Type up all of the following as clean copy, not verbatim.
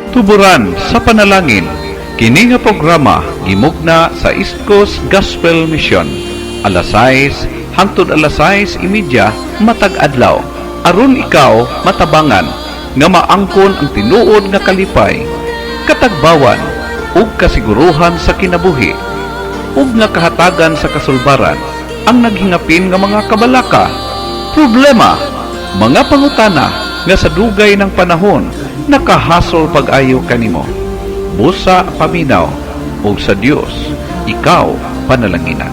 Tuburan sa panalangin. Kini nga programa gimugna sa East Coast Gospel Mission. Alas 6 hangtod alas 6:30 matag adlaw. Aron ikaw matabangan nga maangkon ang tinuod nga kalipay, katagbawan ug kasiguruhan sa kinabuhi ug nga kahatagan sa kasulbaran ang naghingapin nga mga kabalaka, problema, mga pangutana nga sa dugay ng panahon nakahasol pag-ayo kanimo. Busa paminaw ug sa Dios ikaw panalanginan.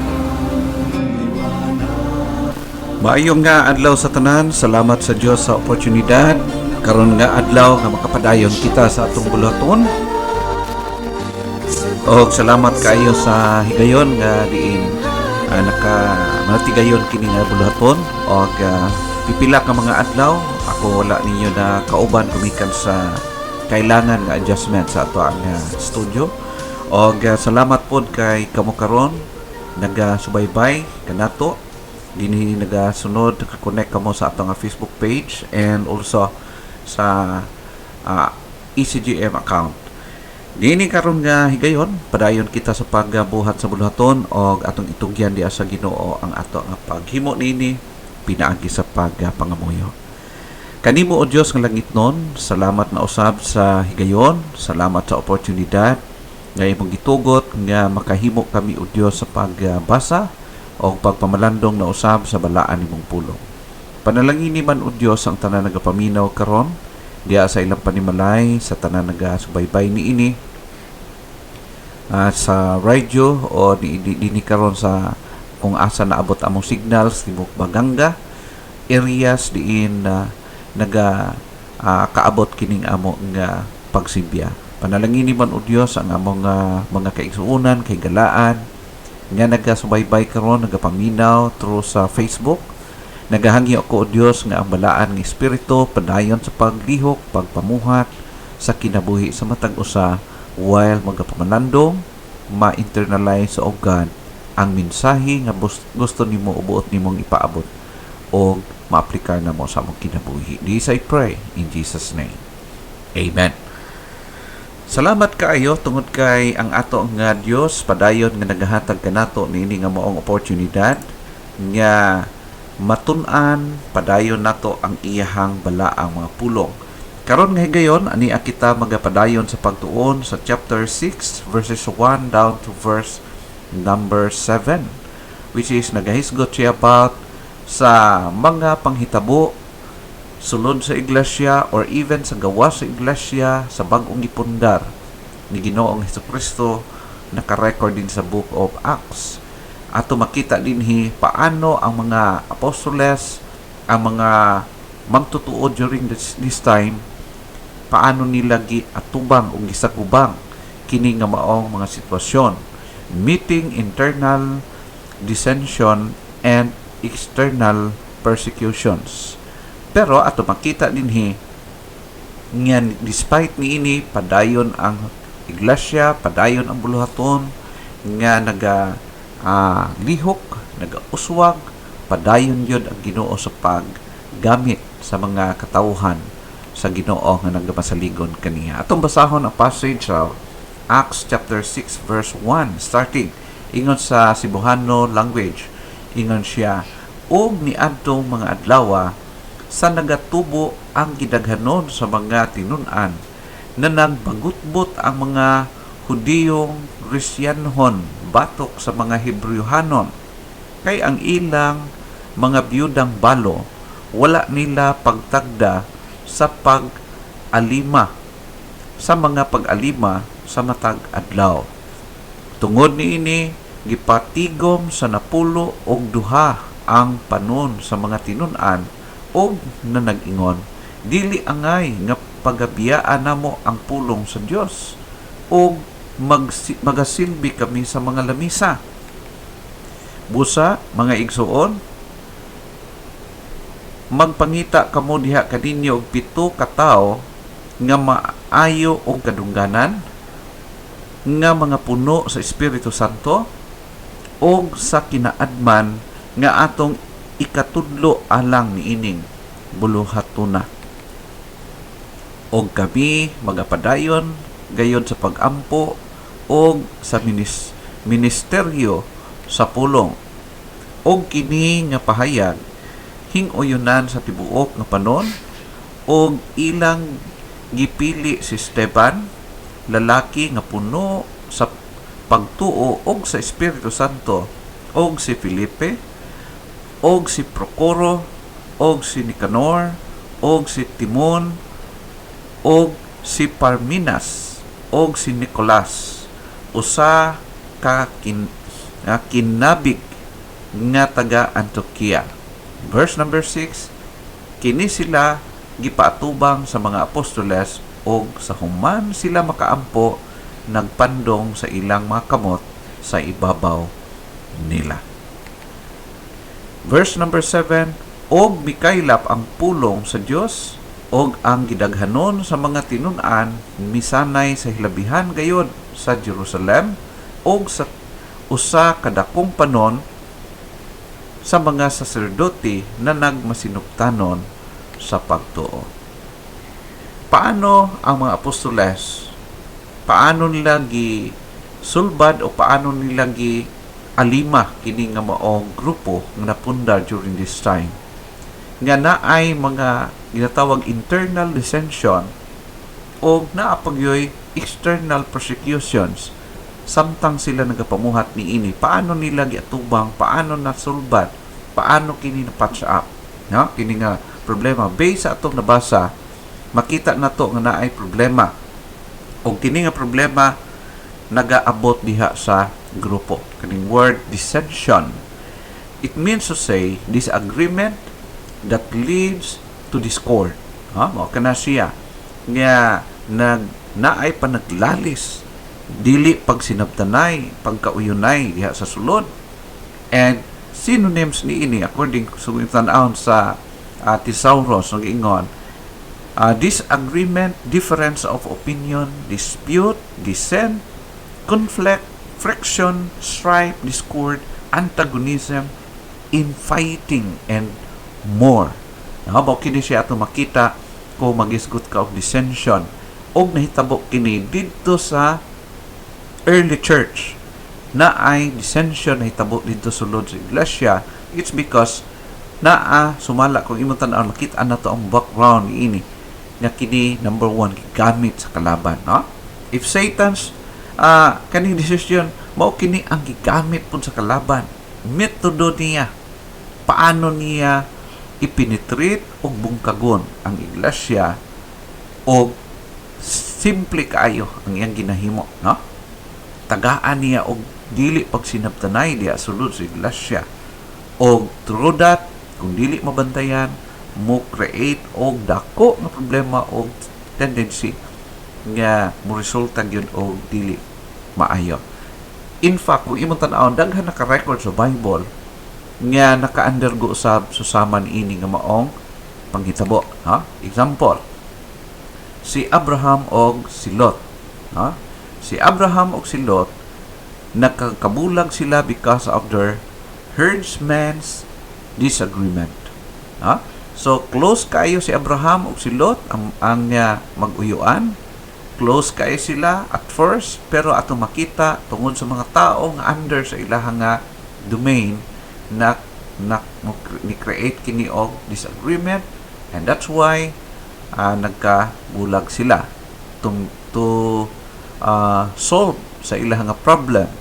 Maayong nga adlaw sa tanan. Salamat sa Dios sa oportunidad karon nga adlaw nga makapadayon kita sa atong bulaton. Og salamat kayo sa higayon nga diin manatigayon kini nga bulaton og pipila ka mga adlaw ako wala ninyo na kauban gumikan sa kailangan nga adjustment sa ato ang studio. Og salamat pod kay kamo karon nagasubaybay kanato dinhi nagasunod naka-connect kamo sa ato nga Facebook page and also sa ECGM account. Dini karon nga higayon padayon kita sa pagbuhat sa buluhaton og atong itugyan diha sa Ginoo ang ato nga paghimo nini pinaagi sa pagpangamuyo. Kanimo o Dios nga langitnon, salamat na usab sa higayon, salamat sa oportunidad nga imong gitugot nga makahimo kami o Dios sa pagbasa o pagpamalandong na usab sa balaan nimong pulong. Panalangini man o Dios ang tanan nagapaminaw karon diya sa ilang panimalay sa tanan nagasubaybay niini sa radio o dini karon sa kung asa naabot among signals tibok Baganga areas diin kaabot kining amo nga pagsibya. Panalangini man o Dios ang among mga kaigsuunan kay galaan nga nagasubaybay karon nagapaminaw through sa Facebook. Nagahangyo ako o Dios nga ang balaan ng espiritu padayon sa paglihok, pagpamuhat sa kinabuhi sa matag usa while magapamalandong ma-internalize sa God ang mensahe nga gusto nimo ubuot nimong ipaabot o maaplikar na mo sa among kinabuhi. This I pray in Jesus name. Amen. Salamat kaayo tungod kay ang ato nga Dios padayon nga nagahatag kanato niini nga maong oportunidad nga matun-an padayon nato ang iyahang balaang mga pulong. Karon nga higayon ani kita magapadayon sa pagtuon sa chapter 6 verses 1 down to verse number 7, which is nagahisgot siya about sa mga panghitabo sulod sa iglesia or even sa gawas sa iglesia sa bag-ong gipundar ni Ginoong Hesukristo naka-record din sa Book of Acts. Ato makita dinhi paano ang mga apostoles, ang mga magtutuo during this time, paano nila giatubang o gisakubang kini nga maong mga sitwasyon, meeting internal dissension and external persecutions. Pero ato makita dinhi nga despite niini padayon ang iglesia, padayon ang buluhaton nga lihok, nagauswag, padayon yun ang Ginoo sa paggamit sa mga katawhan sa Ginoo nga nagamasaligon kaniya. Atong basahon ang passage sa Acts chapter 6 verse 1 starting. Ingon sa Cebuano language, ingon siya, og niadtong mga adlaw sa nagatubo ang gidaghanon sa mga tinun-an na nagbagutbot ang mga Hudiyong Krisyanhon batok sa mga Hebrewhanon kay ang ilang mga biyudang balo wala nila pagtagda sa pag-alima sa mga pag-alima sa matag adlaw. Tungod niini gipatigom sa napulo og duha ang panon sa mga tinun-an og nanag-ingon, dili angay nga pagabiyaan namo ang pulong sa Dios og magasilbi kami sa mga lamisa. Busa, mga igsuon, magpangita kamo diha kaninyo og 7 ka tawo nga maayo og kadungganan nga mga puno sa Espiritu Santo o sa kinaadman nga atong ikatudlo alang niining buluhatuna. og kami magapadayon gayon sa pagampo og sa ministeryo sa pulong. Og kini nga pahayag hing-uyunan sa tibuok nga panon og ilang gipili si Esteban, lalaki nga puno sa pagtuo og sa Espiritu Santo, og si Felipe, og si Procoro, og si Nicanor, og si Timon, og si Parmenas, og si Nicolas, usa ka kinabig nga taga Antioquia. Verse number 6, kini sila gipaatubang sa mga apostoles og sa human sila makaampo nagpandong sa ilang mga kamot sa ibabaw nila. Verse number 7, og mikaylap ang pulong sa Dios og ang gidaghanon sa mga tinun-an misanay sa hilabihan gayon sa Jerusalem og sa usa kadakong panon sa mga saserdote na nagmasinugtanon sa pagtuo. Paano ang mga apostoles? Paano nila sulbad o paano nila alima kini nga maong grupo nga napundar during this time? Nga naay mga ginatawag internal dissension o naapagyoy external persecutions samtang sila nagapamuhat ni ini. Paano nila giatubang? Paano nasulbad? Paano kini na-patch up? No? Kini nga problema. Based sa atong nabasa, makita na to nga naay problema. O kini nga problema nagaabot diha sa grupo. Kaning word dissension. It means to say disagreement that leads to discord. Mao kana siya nga naay panaglalis, dili pagsinabtanay, pagkauyunay diha sa sulod. And synonyms ni ini according sa tan-awon sa Thesaurus ng ingon, disagreement, difference of opinion, dispute, dissent, conflict, friction, strife, discord, antagonism, infighting, and more. Habaw kini siya ato makita ko magisgot ka og dissension og nahitabo kini didto sa early church na ay dissension nahitabo didto sulod sa iglesia. It's because sumala kung imong tan-aw makita na to ang background ini nga kini number 1 gigamit sa kalaban, no? If Satan's kaning decision mao kini ang gigamit pud sa kalaban, metodo niya paano niya ipenetrate o bungkagon ang iglesia o simple kaayo ang iyang ginahimo, no? Tagaan niya og dili pagsinabtanay diya sulod sa iglesia o through that kung dili mabantayan mo create og dako nga problema og tendency nga mo resulta gyud og dili maayo. In fact, kung imong tan-awon daghan naka-record sa Bible nga naka-undergo usab susama ini nga maong panghitabo, ha? Example, si Abraham og si Lot, ha? Si Abraham og si Lot nakakabulag sila because of their herdsman's disagreement, ha? So close kayo si Abraham ug si Lot ang mag-uyuan. Close kayo sila at first, pero ato makita tungod sa mga tao nga under sa ilahang nga domain na ni-create kini og disagreement, and that's why nagkabulag sila to solve sa ilahang nga problem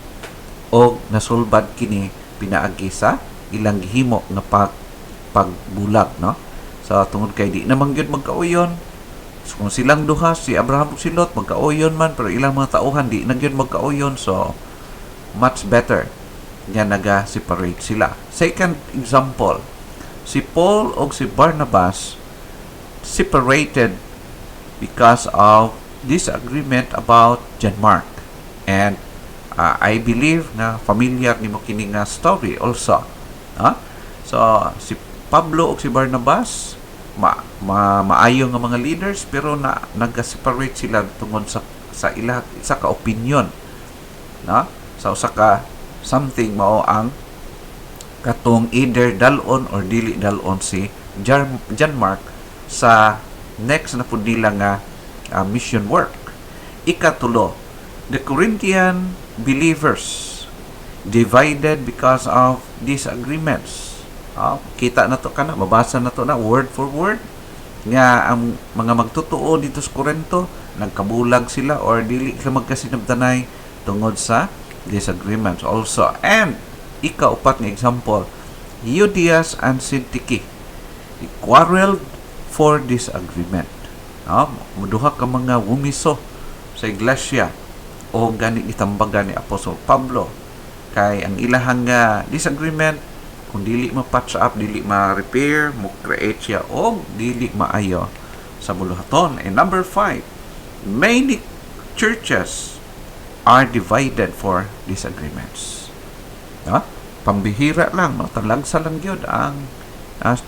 og nasulbad kini pinaagi sa ilang gihimo nga pagbulag, no? So tungod kay di naman gyud magkauyon. So, kung silang duha, si Abraham ug si Lot magkauyon man, pero ilang mga tauhan di na gyud magkauyon, so much better nga naga-separate sila. Second example, si Paul ug si Barnabas separated because of disagreement about John Mark. And I believe na familiar nimo kini nga story also. So si Pablo ug si Barnabas maayo nga mga leaders, pero nag-separate sila tungod sa isa ka opinion, na sa usa ka something mao ang katong either dalon or dili dalon si John Mark sa next na pud nila nga mission work. Ikatulo, the Corinthian believers divided because of disagreements. Kita na to kana, mabasa na to na word for word nga ang mga magtutuo dito sa Korinto nagkabulag sila or dili sila magkasinabtanay tungod sa disagreements also. And ikaupat nga example, Euodias and Syntyche quarreled for disagreement. Muduha ka mga wumiso sa iglesia o gani itambagan ni Apostol Pablo kay ang ilahang disagreement kung dili ma-patch up, dili ma-repair, mo-create siya o dili maayo sa buluhaton. And number 5, many churches are divided for disagreements. Pambihira lang, talagsa lang yun ang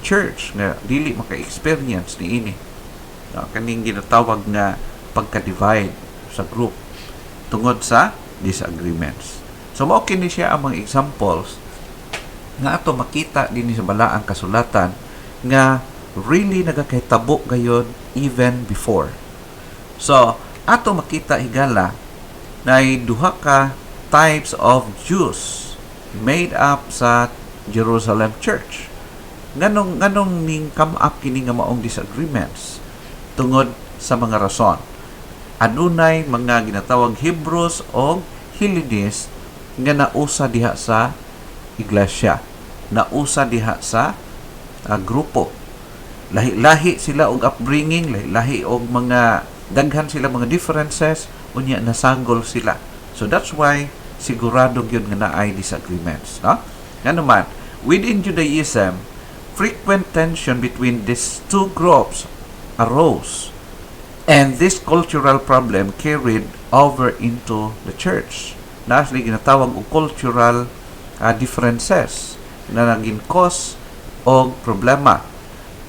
church nga dili maka-experience ni ini. Kaning ginatawag nga pagka-divide sa group tungod sa disagreements. So mao kini siya ang mga examples nga ato makita din sa balaang kasulatan nga really nagakahitabo gayud even before. So ato makita higala na duha ka types of Jews made up sa Jerusalem church. Nganong ning come up kini nga maong disagreements tungod sa mga rason. Adunay mga ginatawag Hebrews o Hellenist nga nausa diha sa iglesia, nausa diha sa grupo. Lahi-lahi sila og upbringing, lahi-lahi og mga daghan sila mga differences, unya nasanggol sila. So that's why sigurado gyud nga naay disagreements, no? Nga naman, within Judaism, frequent tension between these two groups arose, and this cultural problem carried over into the church. Nasli ginatawag og cultural differences na naging cause og problema.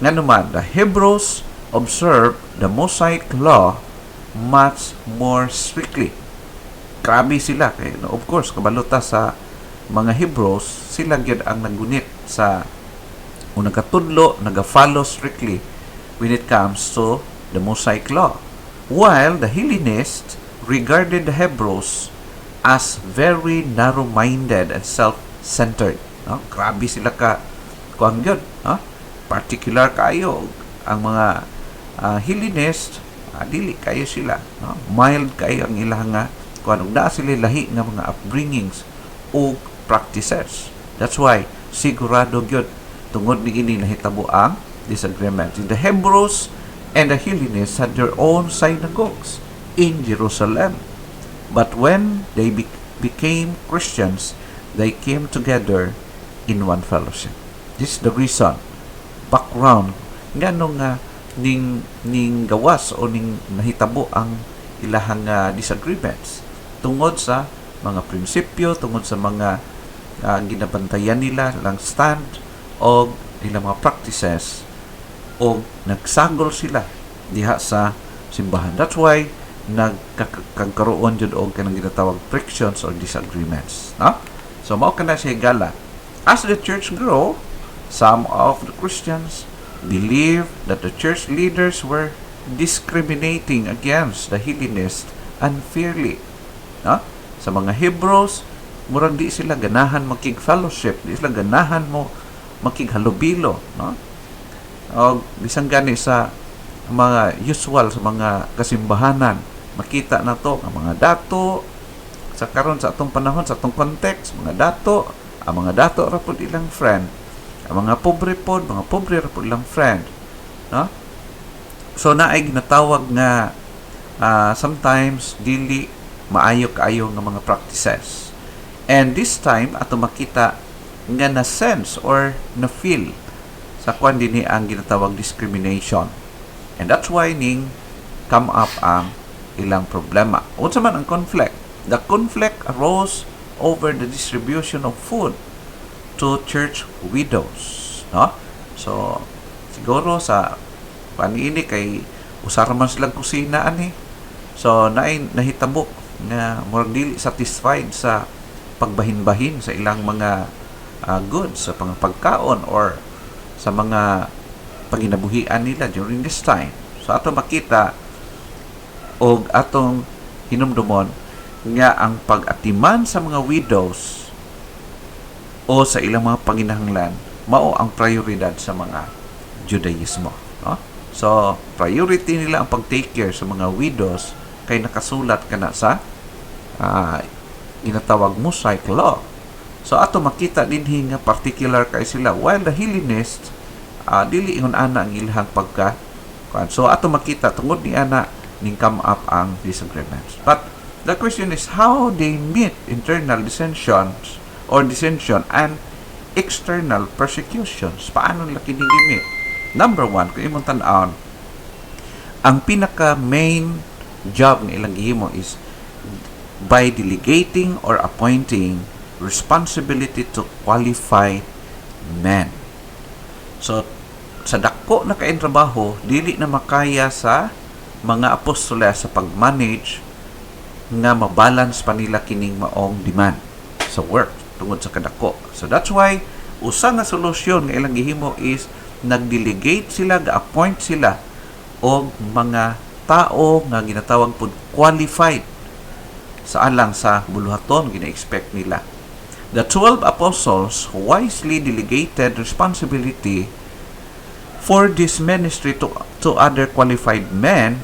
Nga naman, the Hebrews observed the Mosaic law much more strictly. Grabe sila. Of course, kabalota sa mga Hebrews, sila gyud ang nagunit sa unang katudlo, naga-follow strictly when it comes to the Mosaic law. While the Hellenists regarded the Hebrews as very narrow-minded and self-centered. Grabe sila ka kuang gyud. Particular kayo ang mga Hellenist, dili kayo sila. Mild kayo ang ilang kuan ug naa sila lahi nga mga upbringings o practices. That's why sigurado gyud tungod ni ini nahitabo ang disagreements. The Hebrews and the Hellenists had their own synagogues in Jerusalem. But when they became Christians, they came together in one fellowship. This is the reason, background, nga nung ning gawas o ning nahitabo ang ilahang disagreements tungod sa mga prinsipyo, tungod sa mga ginabantayan nila, lang stand, o ilang mga practices, o nagsagol sila diha sa simbahan. That's why nagkakaroon jud og kanang ginatawag frictions or disagreements. So mao kana siya gala. As the church grow, some of the Christians believe that the church leaders were discriminating against the Hellenists unfairly. Sa mga Hebrews, murag di sila ganahan makig-fellowship, di sila ganahan mo makighalubilo, o bisan gani sa mga usual sa mga kasimbahanan, makita na to ang mga dato sa karon sa atong panahon, sa atong context, mga dato ra pud ilang friend, ang mga pobre ra pud ilang friend, so naay ginatawag nga sometimes dili maayo kaayo nga mga practices. And this time ato makita nga na sense or na feel sa kwan dinhi ang ginatawag discrimination. And that's why ning come up ang ilang problema. Unsa man ang conflict? The conflict arose over the distribution of food to church widows. So, siguro sa panini kay usara man silang kusina ani. So, nahitabo nga murag dili satisfied sa pagbahin-bahin sa ilang mga goods, sa pagkaon or sa mga paginabuhian nila during this time. So ato makita o atong hinumdumon nga ang pag-atiman sa mga widows o sa ilang mga panginahanglan mao ang prioridad sa mga Judaismo, no? So priority nila ang pag-take care sa mga widows kay nakasulat kana sa ginatawag Mosaic law. So ato makita dinhi nga particular kay sila, while the Hellenists dili ingon ana ang ilahang pagka. So ato makita tungod ni ana ning come up ang disagreements. But the question is how they meet internal dissensions or dissension and external persecutions. Paano nila kini gimit? Number one, kung imong tan-awon, ang pinaka main job ng ilang gihimo is by delegating or appointing responsibility to qualified men. So sa dako na kain trabaho, dili na makaya sa mga apostoles sa pag-manage nga mabalance pa nila kining maong demand sa work tungod sa kadako. So that's why usa nga solusyon nga ilang gihimo is nag-delegate sila, ga-appoint sila og mga tao nga ginatawag pud qualified sa alang sa buluhaton gina-expect nila. The 12 apostles wisely delegated responsibility for this ministry to other qualified men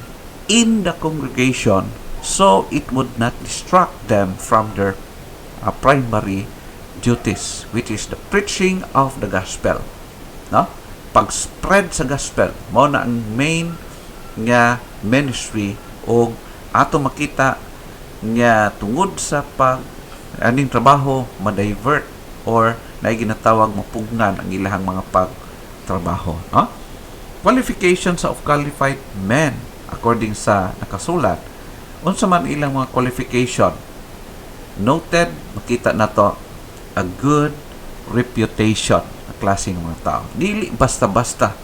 in the congregation so it would not distract them from their primary duties, which is the preaching of the gospel. No? Pag-spread sa gospel mao na ang main nga ministry o ato makita nga tungod sa aning trabaho ma-divert or na ginatawag mapugnan ang ilahang mga pagtrabaho. No? Qualifications of qualified men according sa nakasulat, unsa man ilang mga qualification noted, makita na to a good reputation na klase ng mga tao. Dili basta-basta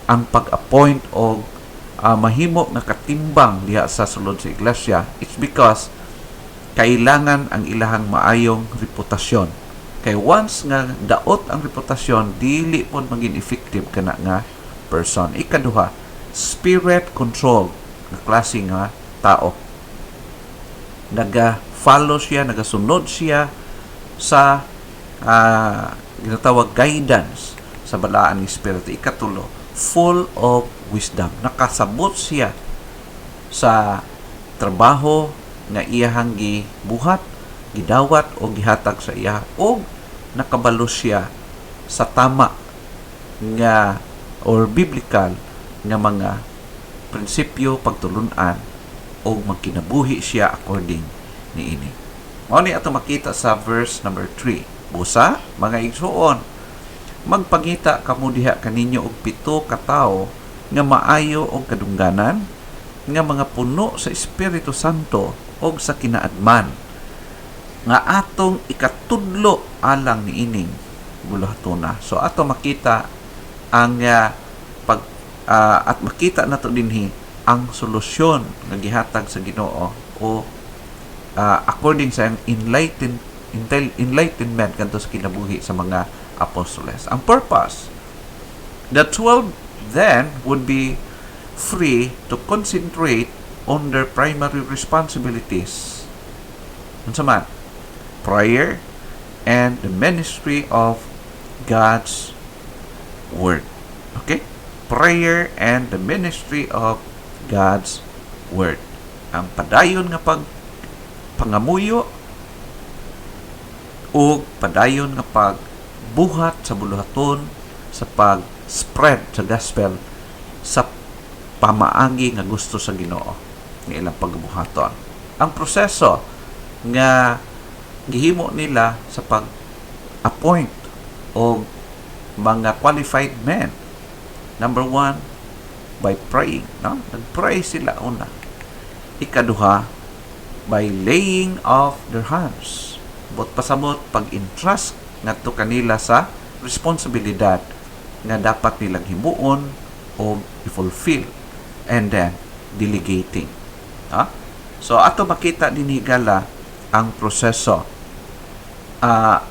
ang pag-appoint o mahimo nga katimbang diha sa sulod sa iglesia. It's because kailangan ang ilahang maayong reputasyon. Kay once nga daot ang reputasyon, dili po maging effective kana nga person. Ikaduha, spirit control na klase nga tao. Naga-follow siya, nagasunod siya sa ginatawag guidance sa balaan ng Espiritu. Ikatulo, full of wisdom. Nakasabot siya sa trabaho nga iyahang gibuhat, gidawat o gihatag sa iya o nakabalo siya sa tama nga or biblical nga mga prinsipyo pagtulunan o magkinabuhi siya according niini. Mao ni ato makita sa verse number 3. Busa, mga igsuon, magpangita kamo diha kaninyo og 7 ka tawo nga maayo og kadungganan, nga mga puno sa Espiritu Santo og sa kinaadman, nga atong ikatudlo alang niining buluhatuna. So ato makita ang at makita nato dinhi ang solusyon nga gihatag sa Ginoo o according sa enlightenment kanto sa kinabuhi sa mga apostoles. Ang purpose, the 12 then would be free to concentrate on their primary responsibilities. Unsa man? Prayer and the ministry of God's Word. Okay? Prayer and the ministry of God's Word. Ang padayon nga pangamuyo o padayon nga pagbuhat sa buluhaton sa pag-spread sa gospel sa pamaagi nga gusto sa Ginoo nga ilang pagbuhaton. Ang proseso nga gihimo nila sa pag-appoint o mga qualified men. Number 1, by praying. No? Nag-pray sila una. Ikaduha, by laying of their hands. Bot pasabot pag-entrust ngadto kanila sa responsibilidad nga dapat nilang himuon o i-fulfill, and then delegating. So ato makita din higala ang proseso.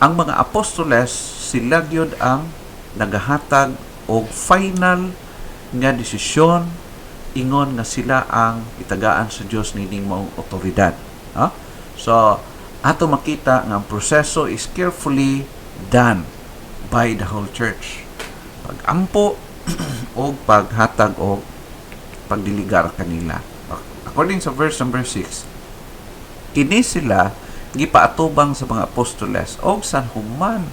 Ang mga apostoles sila gyud ang nagahatag og final nga desisyon ingon nga sila ang itagaan sa Dios nining maong otoridad. Ha? So ato makita nga ang proseso is carefully done by the whole church. Pagampo o paghatag o pagdiligar kanila. According sa verse number 6, kini sila gipaatubang sa mga apostoles o san human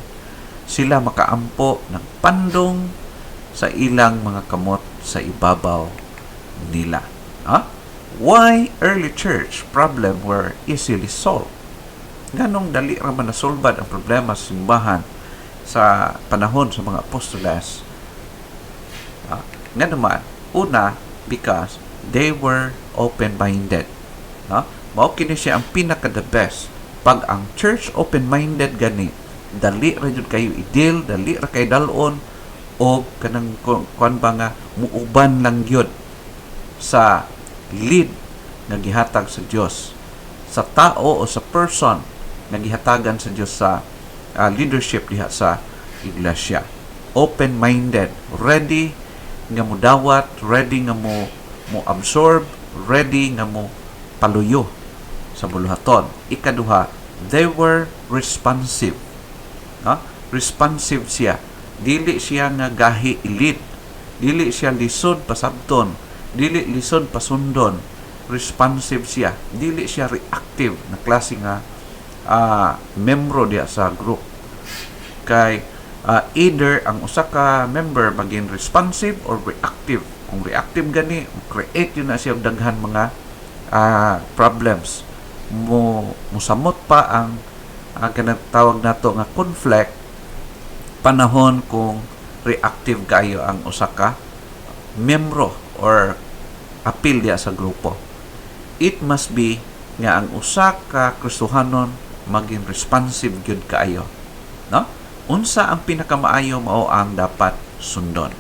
sila makaampo ng pandong sa ilang mga kamot sa ibabaw nila. Why early church problem were easily solved? Ganong dali raman nasolbad ang problema sa simbahan sa panahon sa mga apostoles. Nga naman, una, because they were open-minded. Mao kini siya ang pinaka-the best. Pag ang church open-minded gani, dali ra jud kayo i-deal, dali ra kay dalon, o kanang kuan ba nga muuban lang gyud sa lead nga gihatag sa Dios, sa tao o sa person nga gihatagan sa Dios sa leadership diha sa iglesia. Open-minded, ready nga mo dawat, ready nga mo absorb, ready nga mo paluyo sa buluhaton. Ikaduha, they were responsive. Responsive siya. Dili siya nga gahi elite. Dili siya lisod pasabton. Dili lisod pasundon. Responsive siya. Dili siya reactive na klase nga membro diya sa group. Kay either ang usa ka member maging responsive or reactive. Kung reactive gani, create yun na siya daghan mga problems. Musamot pa ang kanatawag nato nga conflict panahon kung reactive kayo ang usa ka membro or apil diya sa grupo. It must be nga ang usa ka Kristohanon maging responsive gyud kaayo. Unsa ang pinakamaayo mao ang dapat sundon.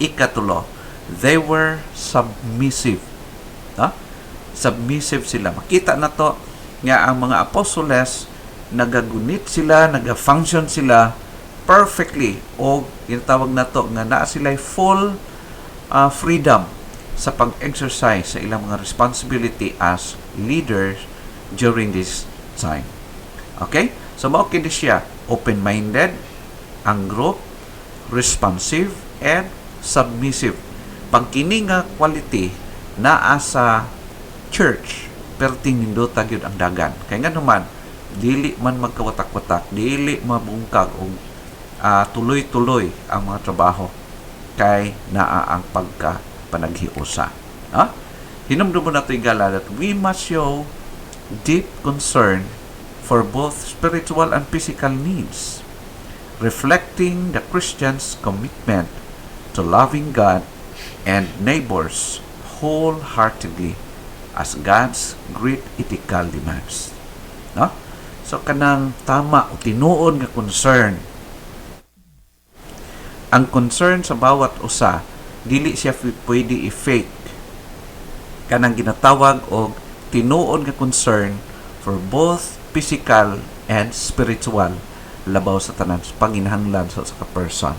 Ikatulo, they were submissive. Submissive sila. Makita na to nga ang mga apostoles nagagunit sila, naga-function sila perfectly, o ginatawag na to nga naa sila full freedom sa pag-exercise sa ilang mga responsibility as leaders during this time. Okay? So mao kini siya open-minded ang group, responsive and submissive. Pagkini nga quality naa sa church perting nindota gyud ang dagan. Kay nga naman dili man magkawatak-watak, dili mabungkag og tuloy-tuloy ang mga trabaho kay naa ang pagka panaghiusa. Hinumdum mo na ito igala that we must show deep concern for both spiritual and physical needs, reflecting the Christian's commitment to loving God and neighbors wholeheartedly as God's great ethical demands. So kanang tama o tinuod nga concern. Ang concern sa bawat usa dili siya pwede i-fake. Kanang ginatawag og tinuod nga concern for both physical and spiritual labaw sa tanan sa panginahanglan sa ka person.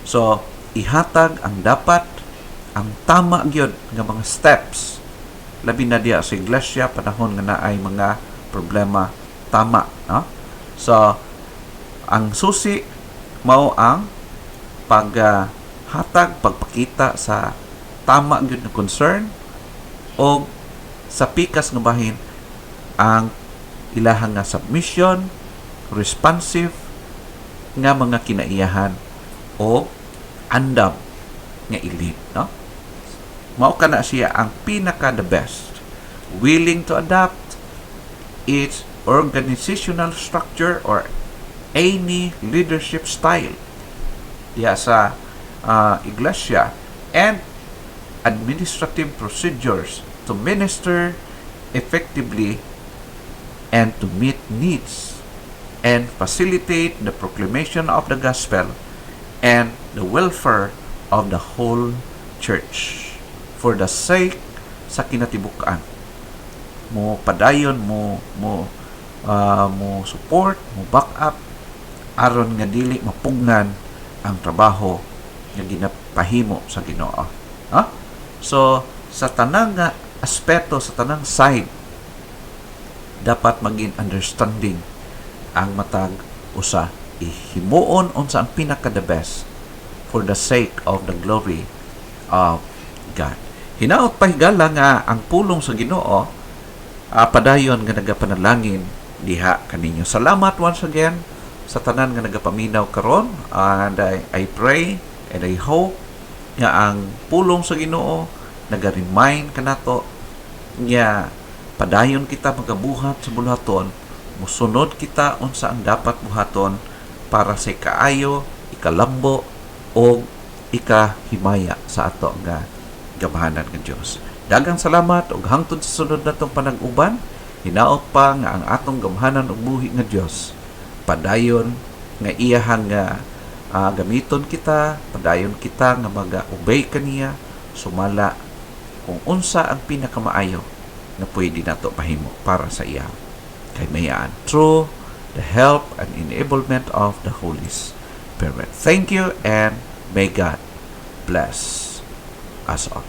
So ihatag ang dapat ang tama gyud nga mga steps labi na diya sa iglesia panahon nga naay mga problema tama. So ang susi mao ang paghatag, pagpakita sa tama gyud na concern o sa pikas nga bahin ang ilahang nga submission, responsive nga mga kinaiyahan o andam nga elite. Mao kana siya ang pinaka the best, willing to adapt its organizational structure or any leadership style diya sa iglesia and administrative procedures to minister effectively and to meet needs and facilitate the proclamation of the gospel and the welfare of the whole church for the sake sa kinatibukan. Mo padayon mo support, mo back up aron nga dili mapugnan ang trabaho nga ginapahimo sa Ginoo. So sa tanang nga aspeto, sa tanang side, dapat maging understanding ang matag usa. Ihimuon unsa ang pinaka the best for the sake of the glory of God. Hinaot pa higala nga ang pulong sa Ginoo padayon nga nagapanalangin diha kaninyo. Salamat once again sa tanan nga nagapaminaw karon, and I pray and I hope nga ang pulong sa Ginoo naga-remind kanato nga padayon kita magabuhat sa bulaton, musunod kita unsa ang dapat buhaton para sa ikaayo, ikalambo o ikahimaya sa ato nga gamhanan ng Dios. Daghang salamat ug hangtod sa sunod natong panag-uban. Hinaot pa nga ang atong gamhanan ug buhi nga Dios padayon nga iyahang gamiton kita, padayon kita nga maga-obey kaniya, sumala kung unsa ang pinakamaayo na pwede nato mahimo para sa iya kay mayaan through the help and enablement of the Holy Spirit. Thank you, and may God bless us all.